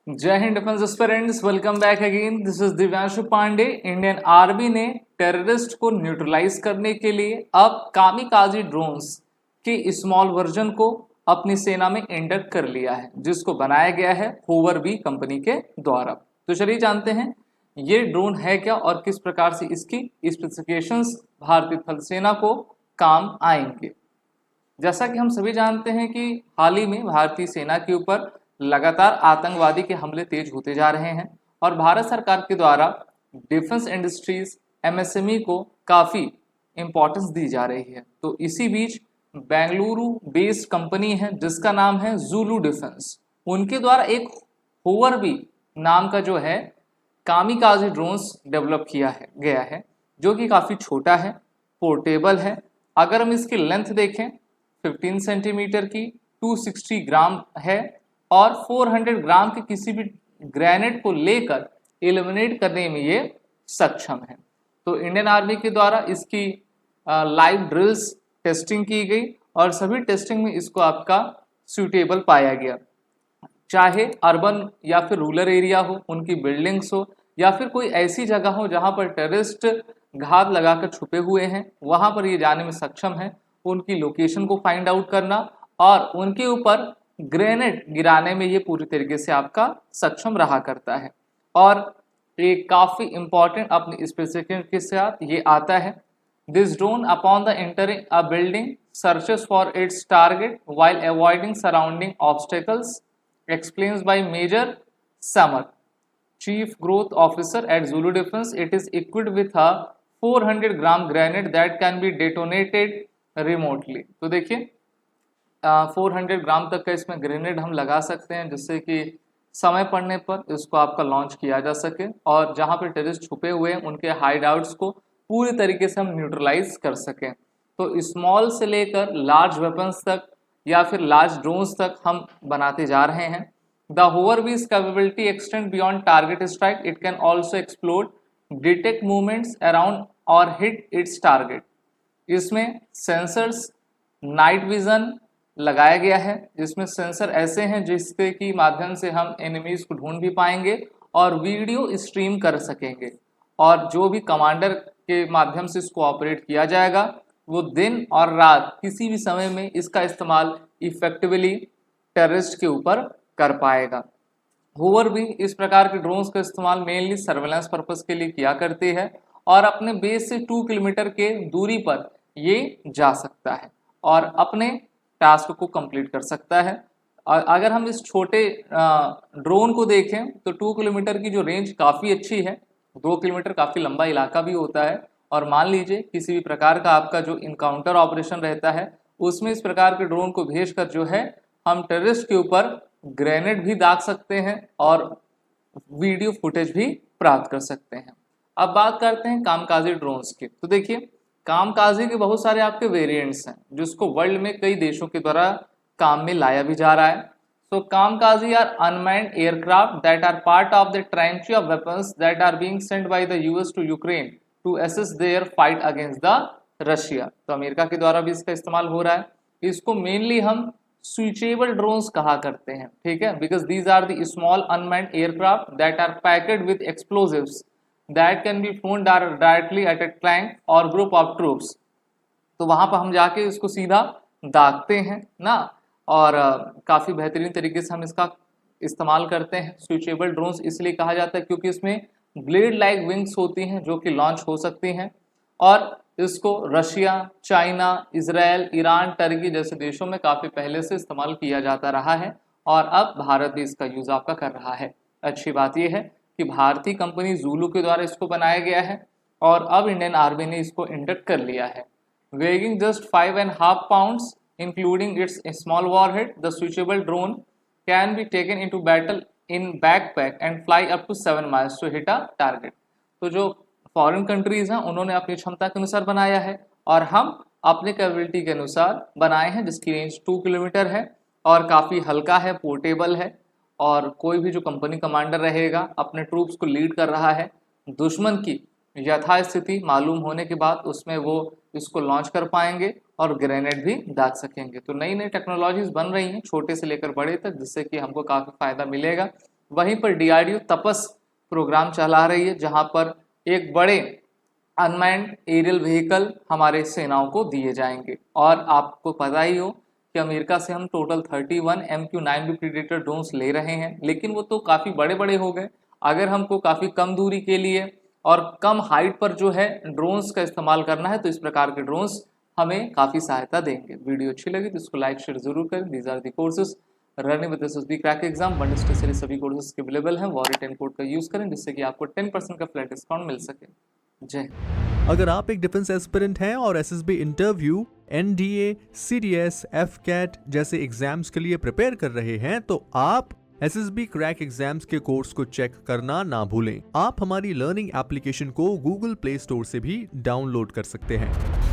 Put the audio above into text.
जय हिंद defence aspirants, welcome back again. This is Divyanshu Pandey. Indian army ने टेररिस्ट को न्यूट्रलाइज करने के लिए अब कामिकाजी ड्रोन्स के स्मॉल वर्जन को अपनी सेना में इंडक्ट कर लिया है, जिसको बनाया गया है होवर बी कंपनी के द्वारा। तो चलिए जानते हैं ये ड्रोन है क्या और किस प्रकार से इसकी स्पेसिफिकेशंस भारतीय थल सेना को काम आएंगे। जैसा कि हम सभी जानते हैं कि हाल ही में भारतीय सेना के ऊपर लगातार आतंकवादी के हमले तेज होते जा रहे हैं और भारत सरकार के द्वारा डिफेंस इंडस्ट्रीज एमएसएमई को काफ़ी इम्पोर्टेंस दी जा रही है। तो इसी बीच बेंगलुरु बेस्ड कंपनी है जिसका नाम है ज़ुलू डिफेंस, उनके द्वारा एक होवर बी नाम का जो है कामिकाज़े ड्रोन्स डेवलप किया है गया है, जो कि काफ़ी छोटा है, पोर्टेबल है। अगर हम इसकी लेंथ देखें 15 सेंटीमीटर की, 260 ग्राम है और 400 ग्राम के किसी भी ग्रेनेड को लेकर एलिमिनेट करने में ये सक्षम है। तो इंडियन आर्मी के द्वारा इसकी लाइव ड्रिल्स टेस्टिंग की गई और सभी टेस्टिंग में इसको आपका सूटेबल पाया गया। चाहे अर्बन या फिर रूरल एरिया हो, उनकी बिल्डिंग्स हो या फिर कोई ऐसी जगह हो जहां पर टेररिस्ट घात लगाकर छुपे हुए हैं, वहां पर ये जाने में सक्षम है, उनकी लोकेशन को फाइंड आउट करना और उनके ऊपर ग्रेनेड गिराने में ये पूरी तरीके से आपका सक्षम रहा करता है। और एक काफ़ी इंपॉर्टेंट अपनी स्पेसिफिकेशन के साथ ये आता है। This drone upon the entering a building searches for its target while avoiding surrounding obstacles, explains by major Summer, chief growth officer at Zulu Defense. It is equipped with a 400 gram grenade that can be detonated remotely. तो देखिए 400 ग्राम तक का इसमें grenade हम लगा सकते हैं, जिससे कि समय पड़ने पर इसको आपका लॉन्च किया जा सके और जहां पर टेररिस्ट छुपे हुए हैं उनके हाइड आउट्स को पूरी तरीके से हम न्यूट्रलाइज कर सकें। तो स्मॉल से लेकर लार्ज वेपन्स तक या फिर लार्ज ड्रोन्स तक हम बनाते जा रहे हैं। द होवर बीज capability extend beyond target strike. It can also explode, detect movements around और हिट इट्स टारगेट। इसमें सेंसर्स, नाइट विजन लगाया गया है, जिसमें सेंसर ऐसे हैं जिसके की माध्यम से हम एनिमीज को ढूंढ भी पाएंगे और वीडियो स्ट्रीम कर सकेंगे। और जो भी कमांडर के माध्यम से इसको ऑपरेट किया जाएगा वो दिन और रात किसी भी समय में इसका इस्तेमाल इफेक्टिवली टेररिस्ट के ऊपर कर पाएगा। होवर भी इस प्रकार के ड्रोन्स का इस्तेमाल मेनली सर्वेलेंस पर्पस के लिए किया करती है और अपने बेस से 2 किलोमीटर के दूरी पर ये जा सकता है और अपने टास्क को कंप्लीट कर सकता है। अगर हम इस छोटे ड्रोन को देखें तो 2 किलोमीटर की जो रेंज काफ़ी अच्छी है। 2 किलोमीटर काफ़ी लंबा इलाका भी होता है और मान लीजिए किसी भी प्रकार का आपका जो इनकाउंटर ऑपरेशन रहता है उसमें इस प्रकार के ड्रोन को भेजकर जो है हम टेररिस्ट के ऊपर ग्रेनेड भी दाग सकते हैं और वीडियो फुटेज भी प्राप्त कर सकते हैं। अब बात करते हैं कामकाजी ड्रोन्स की। तो देखिए कामकाजी के बहुत सारे आपके वेरिएंट्स हैं जिसको वर्ल्ड में कई देशों के द्वारा काम में लाया भी जा रहा है। So kamikaze are unmanned aircraft that are part of the tranche of weapons that are being sent by the US to Ukraine to assist their fight against the Russia. तो अमेरिका के द्वारा भी इसका इस्तेमाल हो रहा है। इसको मेनली हम स्विचेबल ड्रोन्स कहा करते हैं, ठीक है, because these are the small unmanned aircraft that are packed with explosives that can be flown directly at a tank or group of troops। तो वहां पर हम जाके इसको सीधा दागते हैं ना और काफ़ी बेहतरीन तरीके से हम इसका इस्तेमाल करते हैं। स्विचेबल ड्रोन्स इसलिए कहा जाता है क्योंकि इसमें ब्लेड लाइक विंग्स होती हैं जो कि लॉन्च हो सकती हैं और इसको Russia, China, Israel, Iran, Turkey जैसे देशों में काफ़ी पहले से इस्तेमाल किया जाता रहा है और अब भारत भी इसका यूज़ आपका कर रहा है। अच्छी बात यह है कि भारतीय कंपनी ज़ुलू के द्वारा इसको बनाया गया है और अब इंडियन आर्मी ने इसको इंडक्ट कर लिया है। Weighing just 5.5 pounds including its small warhead, the switchable drone can be taken into battle in backpack and fly up to 7 miles to hit a target. तो जो फॉरेन कंट्रीज हैं उन्होंने अपनी क्षमता के अनुसार बनाया है और हम अपने कैपेबिलिटी के अनुसार बनाए हैं, जिसकी रेंज 2 किलोमीटर है और काफ़ी हल्का है, पोर्टेबल है और कोई भी जो कंपनी कमांडर रहेगा अपने ट्रूप्स को लीड कर रहा है, दुश्मन की यथास्थिति मालूम होने के बाद उसमें वो इसको लॉन्च कर पाएंगे और ग्रेनेड भी दाग सकेंगे। तो नई नई टेक्नोलॉजीज बन रही हैं छोटे से लेकर बड़े तक, जिससे कि हमको काफ़ी फ़ायदा मिलेगा वहीं पर DRDO तपस प्रोग्राम चला रही है, जहां पर एक बड़े अनमैन्ड एरियल व्हीकल हमारे सेनाओं को दिए जाएंगे। और आपको पता ही हो कि अमेरिका से हम टोटल 31 MQ-9B प्रीडेटर ड्रोन्स ले रहे हैं, लेकिन वो तो काफ़ी बड़े बड़े हो गए। अगर हमको काफ़ी कम दूरी के लिए और कम हाइट पर जो है ड्रोन्स का इस्तेमाल करना है, तो इस प्रकार के ड्रोन्स हमें काफ़ी सहायता देंगे। वीडियो अच्छी लगी तो इसको लाइक शेयर जरूर करें। These are the courses running with SSB crack exam, 1 test series सभी कोर्सेज के अवेलेबल हैं। वॉरी10 कोड का यूज़ करें, जिससे कि आपको 10% का फ्लैट डिस्काउंट मिल सके। जय। अगर आप एक डिफेंस एस्पिरेंट हैं और SSB interview, NDA, CDS, FCAT जैसे एग्जाम्स के लिए प्रिपेयर कर रहे हैं, तो आप SSB क्रैक एग्जाम्स के कोर्स को चेक करना ना भूलें। आप हमारी लर्निंग एप्लीकेशन को Google प्ले स्टोर से भी डाउनलोड कर सकते हैं।